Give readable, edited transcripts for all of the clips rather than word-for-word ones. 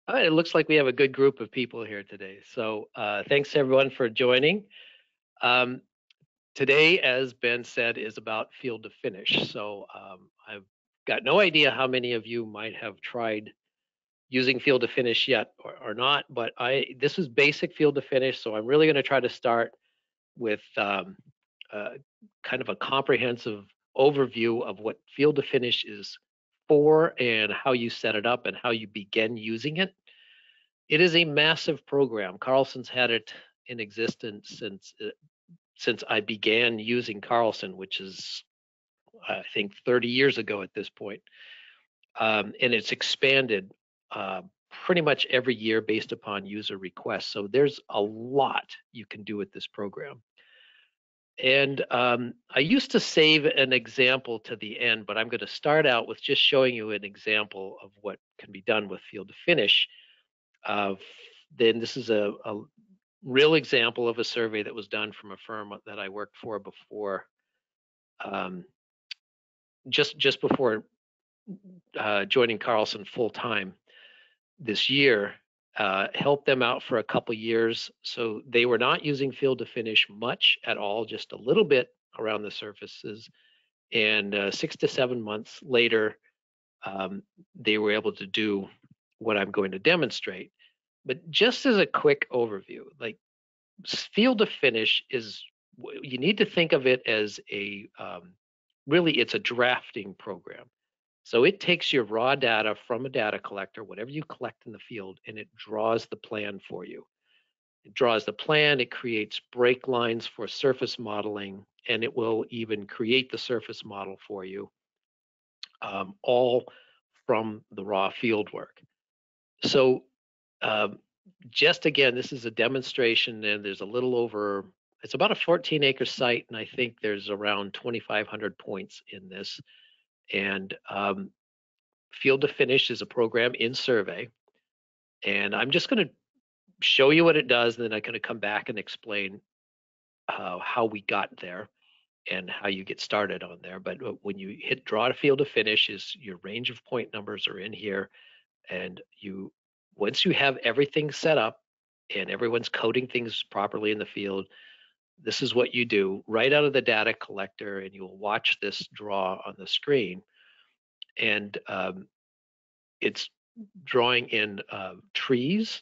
All right, it looks like we have a good group of people here today. So thanks everyone for joining. Um, Today, as Ben said, is about field to finish. So I've got no idea how many of you might have tried using field to finish yet or not, but this is basic field to finish. So I'm really going to try to start with uh, kind of a comprehensive overview of what field to finish is for and how you set it up and how you begin using it. It is a massive program. Carlson's had it in existence since I began using Carlson, which is I think 30 years ago at this point. And it's expanded pretty much every year based upon user requests. So there's a lot you can do with this program. And I used to save an example to the end, but I'm going to start out with just showing you an example of what can be done with field to finish. Then this is a real example of a survey that was done from a firm that I worked for before, just before joining Carlson full time this year. Helped them out for a couple years, so they were not using field to finish much at all, just a little bit around the surfaces. And 6 to 7 months later, they were able to do what I'm going to demonstrate. But just as a quick overview, like field to finish is, you need to think of it as really it's a drafting program. So it takes your raw data from a data collector, whatever you collect in the field, and it draws the plan for you. It draws the plan, it creates break lines for surface modeling, and it will even create the surface model for you, all from the raw field work. So just again, this is a demonstration, and there's a little over, it's about a 14-acre site, and I think there's around 2,500 points in this. And field to finish is a program in survey, and I'm just going to show you what it does, and then I'm going to come back and explain how we got there and how you get started on there. But when you hit draw to field to finish, is your range of point numbers are in here, and you, once you have everything set up and everyone's coding things properly in the field, this is what you do right out of the data collector, and you'll watch this draw on the screen. And it's drawing in trees,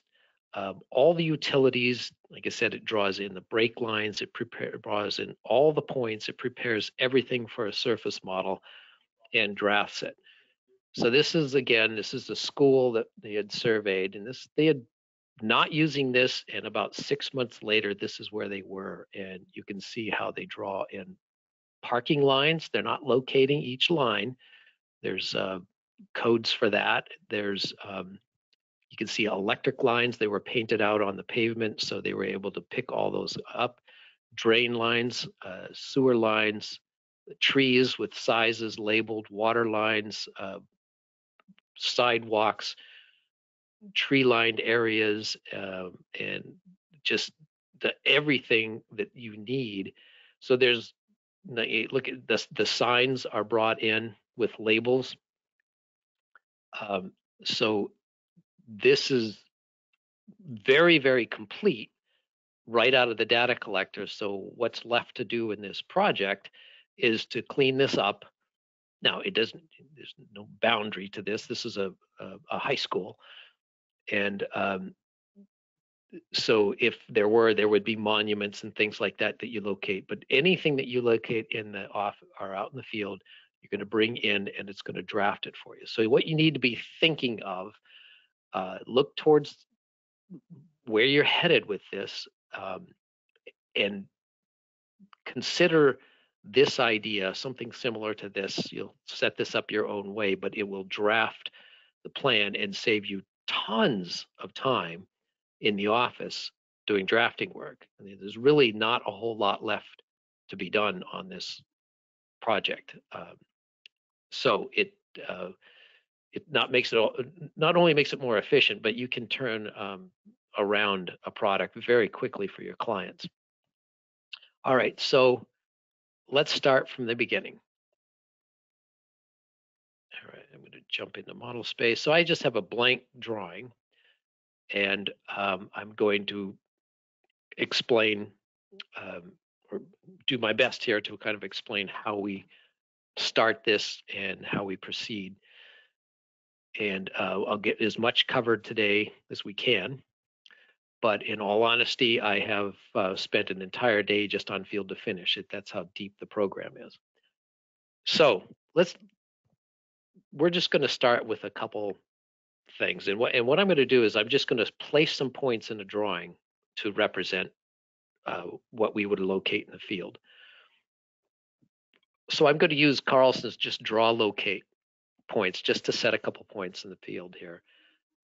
all the utilities. Like I said, it draws in the break lines, it draws in all the points, it prepares everything for a surface model and drafts it. So this is, again, this is the school that they had surveyed, and this, they had not using this, and about 6 months later, this is where they were. And you can see how they draw in parking lines. They're not locating each line. There's codes for that. There's you can see electric lines. They were painted out on the pavement, so they were able to pick all those up. Drain lines, sewer lines, trees with sizes labeled, water lines, sidewalks, tree-lined areas, and just everything that you need. So there's, look at this, the signs are brought in with labels. So this is very, very complete right out of the data collector. So what's left to do in this project is to clean this up. Now, it doesn't, there's no boundary to this. This is a high school. And so if there would be monuments and things like that that you locate. But anything that you locate in the off or out in the field, you're going to bring in, and it's going to draft it for you. So what you need to be thinking of, look towards where you're headed with this, and consider this idea, something similar to this. You'll set this up your own way, but it will draft the plan and save you tons of time in the office doing drafting work. I mean, there's really not a whole lot left to be done on this project. So it not only makes it more efficient, but you can turn around a product very quickly for your clients. All right, so let's start from the beginning. All right, I'm going to jump into model space. So I just have a blank drawing, And I'm going to explain or do my best here to kind of explain how we start this and how we proceed. And I'll get as much covered today as we can. But in all honesty, I have spent an entire day just on field to finish. That's how deep the program is. So we're just going to start with a couple things. And what I'm going to do is I'm just going to place some points in a drawing to represent what we would locate in the field. So I'm going to use Carlson's just draw locate points just to set a couple points in the field here.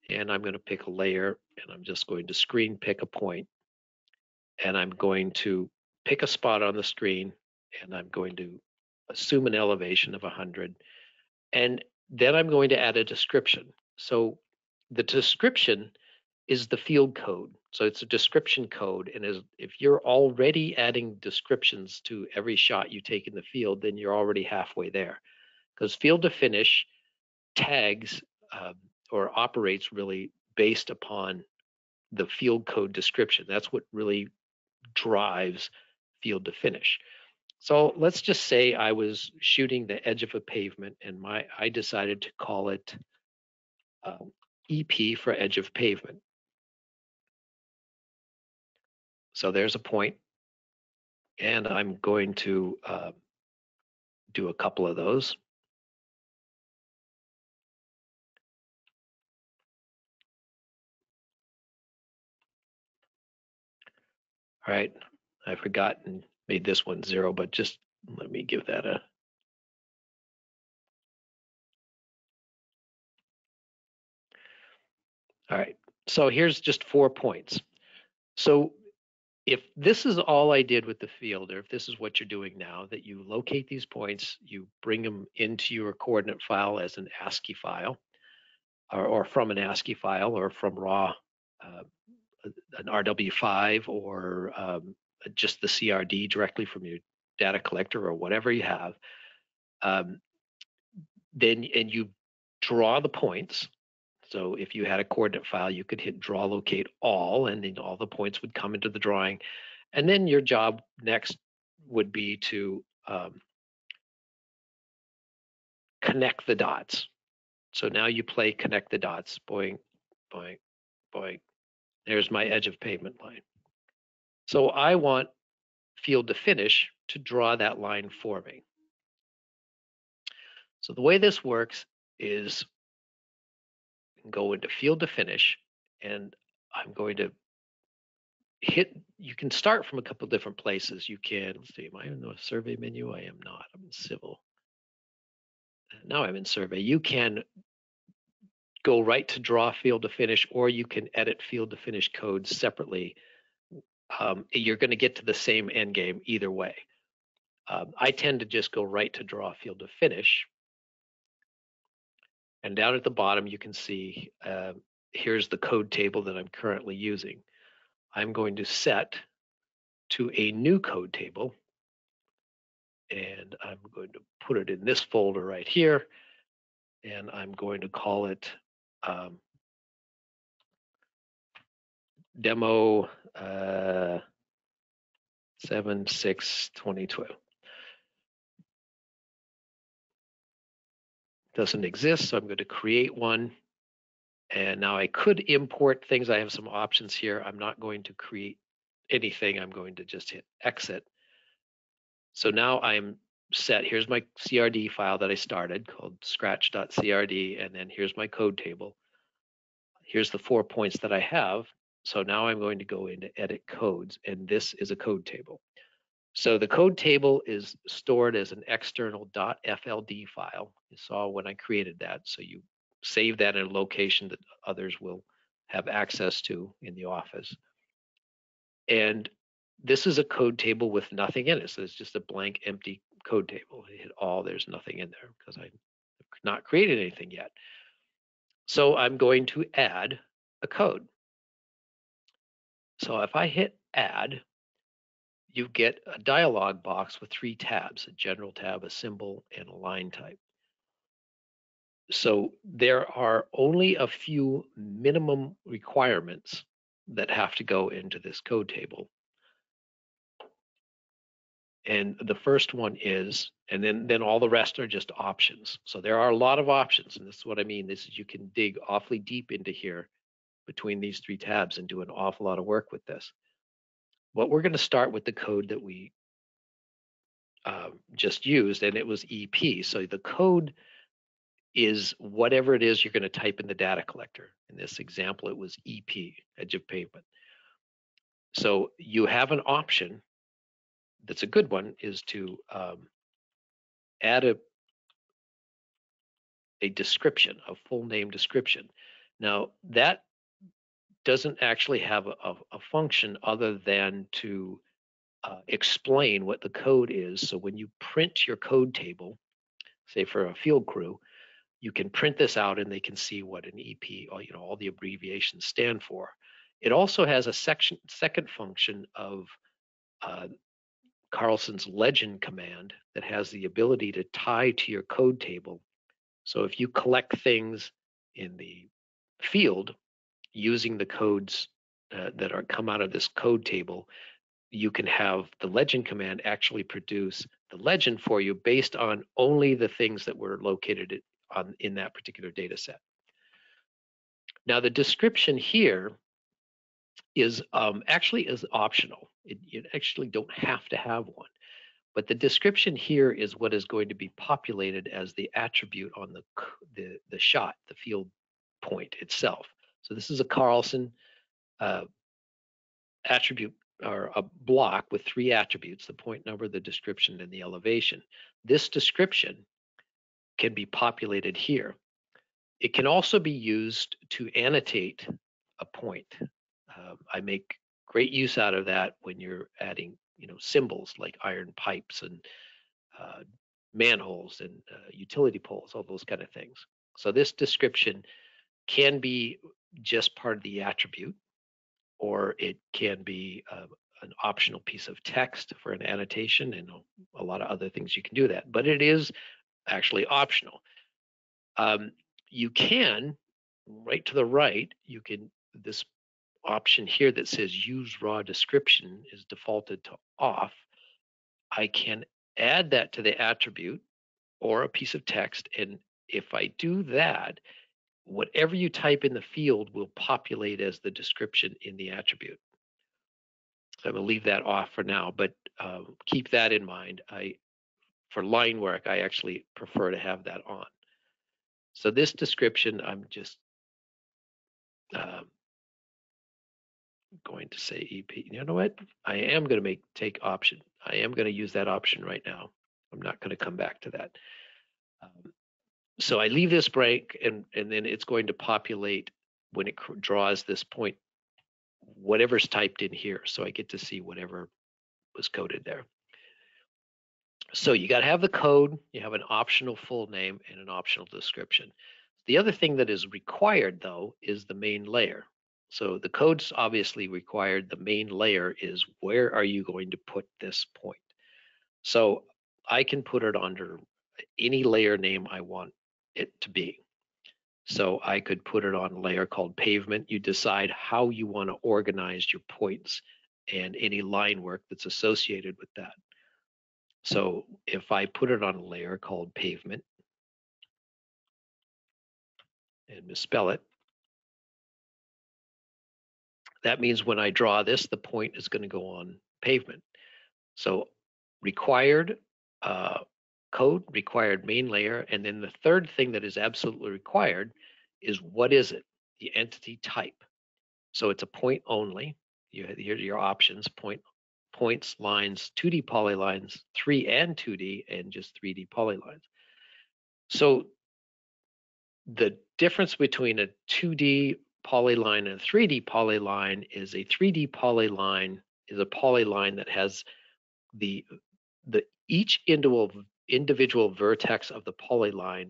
And I'm going to pick a layer, and I'm just going to screen pick a point, and I'm going to pick a spot on the screen, and I'm going to assume an elevation of 100. And then I'm going to add a description. So the description is the field code. So it's a description code. And if you're already adding descriptions to every shot you take in the field, then you're already halfway there. Because field to finish tags or operates really based upon the field code description. That's what really drives field to finish. So let's just say I was shooting the edge of a pavement, and I decided to call it EP for edge of pavement. So there's a point, and I'm going to do a couple of those. All right, I forgot and made this one 0, but just let me give that a. All right, so here's just 4 points. So if this is all I did with the field, or if this is what you're doing now, that you locate these points, you bring them into your coordinate file as an ASCII file, or from an ASCII file, or from raw, an RW5, or just the CRD directly from your data collector, or whatever you have. Then you draw the points. So if you had a coordinate file, you could hit draw locate all, and then all the points would come into the drawing. And then your job next would be to connect the dots. So now you play connect the dots, boing, boing, boing. There's my edge of pavement line. So I want field to finish to draw that line for me. So the way this works is go into field to finish, and I'm going to hit, you can start from a couple different places. You can, let's see, am I in the survey menu? I am not, I'm in civil. Now I'm in survey. You can go right to draw field to finish, or you can edit field to finish codes separately. You're going to get to the same end game either way. I tend to just go right to draw field to finish. And down at the bottom, you can see here's the code table that I'm currently using. I'm going to set to a new code table, and I'm going to put it in this folder right here, and I'm going to call it demo 7/6/2012. Doesn't exist, so I'm going to create one. And now I could import things. I have some options here. I'm not going to create anything. I'm going to just hit exit. So now I'm set. Here's my CRD file that I started called scratch.crd, and then here's my code table. Here's the 4 points that I have. So now I'm going to go into edit codes, and this is a code table. So the code table is stored as an external .fld file. You saw when I created that. So you save that in a location that others will have access to in the office. And this is a code table with nothing in it. So it's just a blank, empty code table. I hit all, there's nothing in there because I've not created anything yet. So I'm going to add a code. So if I hit add, you get a dialog box with 3 tabs, a general tab, a symbol, and a line type. So there are only a few minimum requirements that have to go into this code table. And the first one is, and then all the rest are just options. So there are a lot of options, and this is what I mean. This is, you can dig awfully deep into here between these three tabs and do an awful lot of work with this. But we're going to start with the code that we just used, and it was EP. So the code is whatever it is you're going to type in the data collector. In this example, it was EP, edge of pavement. So you have an option that's a good one, is to add a description, a full name description. Now, that doesn't actually have a function other than to explain what the code is. So when you print your code table, say for a field crew, you can print this out and they can see what an EP, or all the abbreviations stand for. It also has a second function of Carlson's legend command that has the ability to tie to your code table. So if you collect things in the field using the codes that are come out of this code table, you can have the legend command actually produce the legend for you based on only the things that were located in that particular data set. Now, the description here is actually is optional. You actually don't have to have one. But the description here is what is going to be populated as the attribute on the shot, the field point itself. So this is a Carlson attribute, or a block with three attributes: the point number, the description, and the elevation. This description can be populated here. It can also be used to annotate a point. I make great use out of that when you're adding, symbols like iron pipes and manholes and utility poles, all those kind of things. So this description can be just part of the attribute, or it can be an optional piece of text for an annotation, and a lot of other things you can do that. But it is actually optional. You can, right to the right, this option here that says use raw description is defaulted to off. I can add that to the attribute or a piece of text, and if I do that, whatever you type in the field will populate as the description in the attribute. So I'm going to leave that off for now, but keep that in mind. For line work, I actually prefer to have that on. So this description, I'm just going to say EP. You know what? I am going to take option. I am going to use that option right now. I'm not going to come back to that. So I leave this blank, and then it's going to populate when it draws this point, whatever's typed in here. So I get to see whatever was coded there. So you got to have the code, you have an optional full name, and an optional description. The other thing that is required, though, is the main layer. So the code's obviously required. The main layer is, where are you going to put this point? So I can put it under any layer name I want it to be. So I could put it on a layer called pavement. You decide how you want to organize your points and any line work that's associated with that. So if I put it on a layer called pavement and misspell it, that means when I draw this, the point is going to go on pavement. So required code, required main layer, and then the third thing that is absolutely required is, what is it? The entity type. So it's a point only. Here are your options: points, lines, 2D polylines, 3 and 2D, and just 3D polylines. So the difference between a 2D polyline and a 3D polyline is, a 3D polyline is a polyline that has each individual vertex of the polyline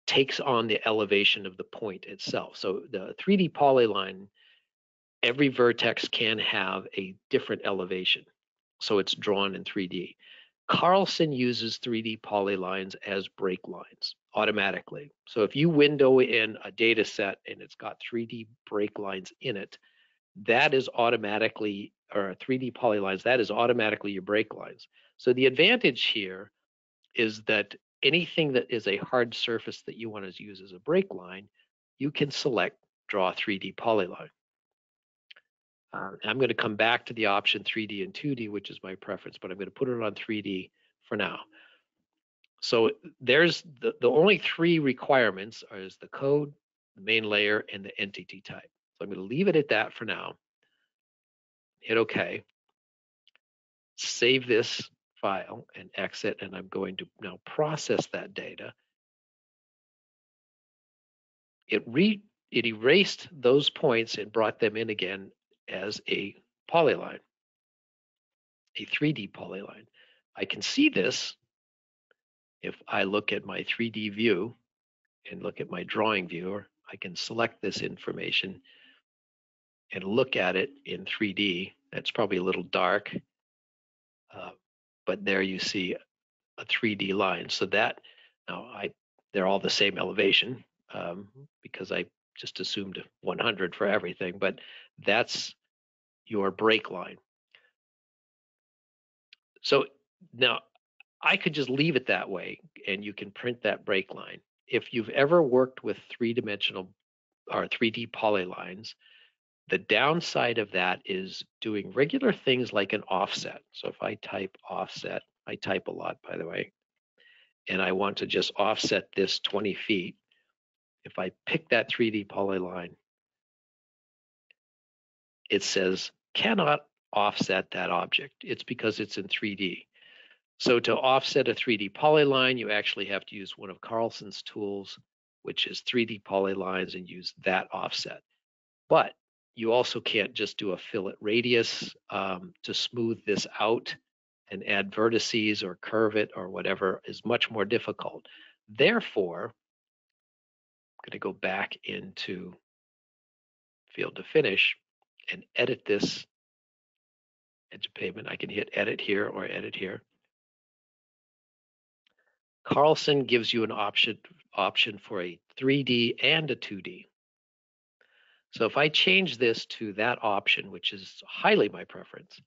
takes on the elevation of the point itself. So the 3D polyline, every vertex can have a different elevation. So it's drawn in 3D. Carlson uses 3D polylines as break lines. automatically. So if you window in a data set and it's got 3D break lines in it, that is automatically, or 3D polylines, that is automatically your break lines. So the advantage here is that anything that is a hard surface that you want to use as a break line, you can select draw 3D polyline. I'm going to come back to the option 3D and 2D, which is my preference, but I'm going to put it on 3D for now. So there's the only three requirements is the code, the main layer, and the entity type. So I'm going to leave it at that for now. Hit OK. Save this file and exit, and I'm going to now process that data. It erased those points and brought them in again as a polyline, a 3D polyline. I can see this if I look at my 3D view and look at my drawing viewer. I can select this information and look at it in 3D. That's probably a little dark, but there you see a 3D line. So that now they're all the same elevation because I just assumed 100 for everything, but that's your break line. So now I could just leave it that way and you can print that break line. If you've ever worked with three-dimensional or 3D polylines, the downside of that is doing regular things like an offset. So if I type offset, I type a lot, by the way, and I want to just offset this 20 feet. If I pick that 3D polyline, it says cannot offset that object. It's because it's in 3D. So to offset a 3D polyline, you actually have to use one of Carlson's tools, which is 3D polylines, and use that offset. But you also can't just do a fillet radius to smooth this out and add vertices or curve it or whatever is much more difficult. Therefore, I'm going to go back into Field to Finish and edit this edge of pavement. I can hit edit here or edit here. Carlson gives you an option for a 3D and a 2D. So if I change this to that option, which is highly my preference,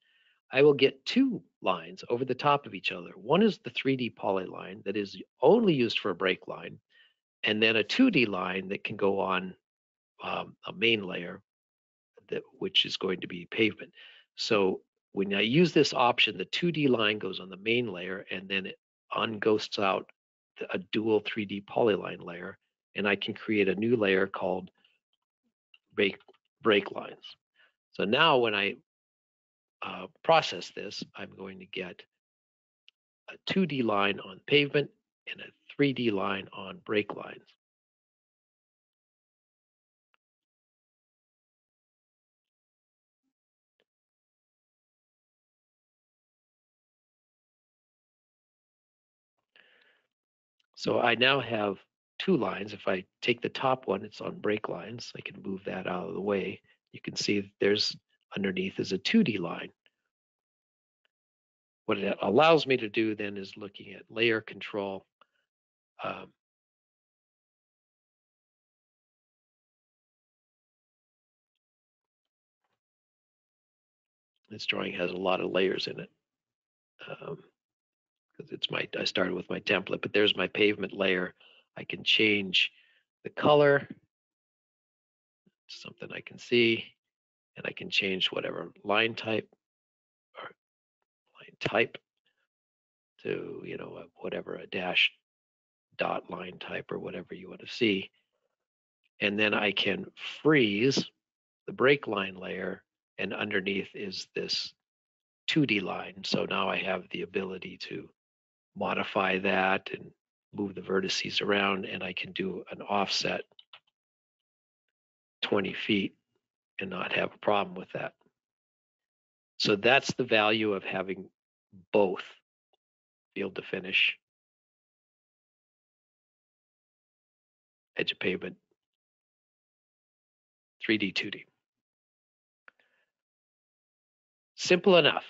I will get two lines over the top of each other. One is the 3D polyline that is only used for a break line, and then a 2D line that can go on a main layer, which is going to be pavement. So when I use this option, the 2D line goes on the main layer, and then it unghosts out a dual 3D polyline layer, and I can create a new layer called break lines. So now when I process this, I'm going to get a 2D line on pavement and a 3D line on break lines. So I now have two lines. If I take the top one, it's on break lines. I can move that out of the way. You can see that there's underneath is a 2D line. What it allows me to do then is looking at layer control. This drawing has a lot of layers in it because I started with my template, but there's my pavement layer. I can change the color, something I can see, and I can change whatever line type to, whatever, a dash dot line type or whatever you want to see. And then I can freeze the break line layer, and underneath is this 2D line. So now I have the ability to modify that and move the vertices around, and I can do an offset 20 feet and not have a problem with that. So that's the value of having both Field to Finish, edge of pavement, 3D, 2D. Simple enough.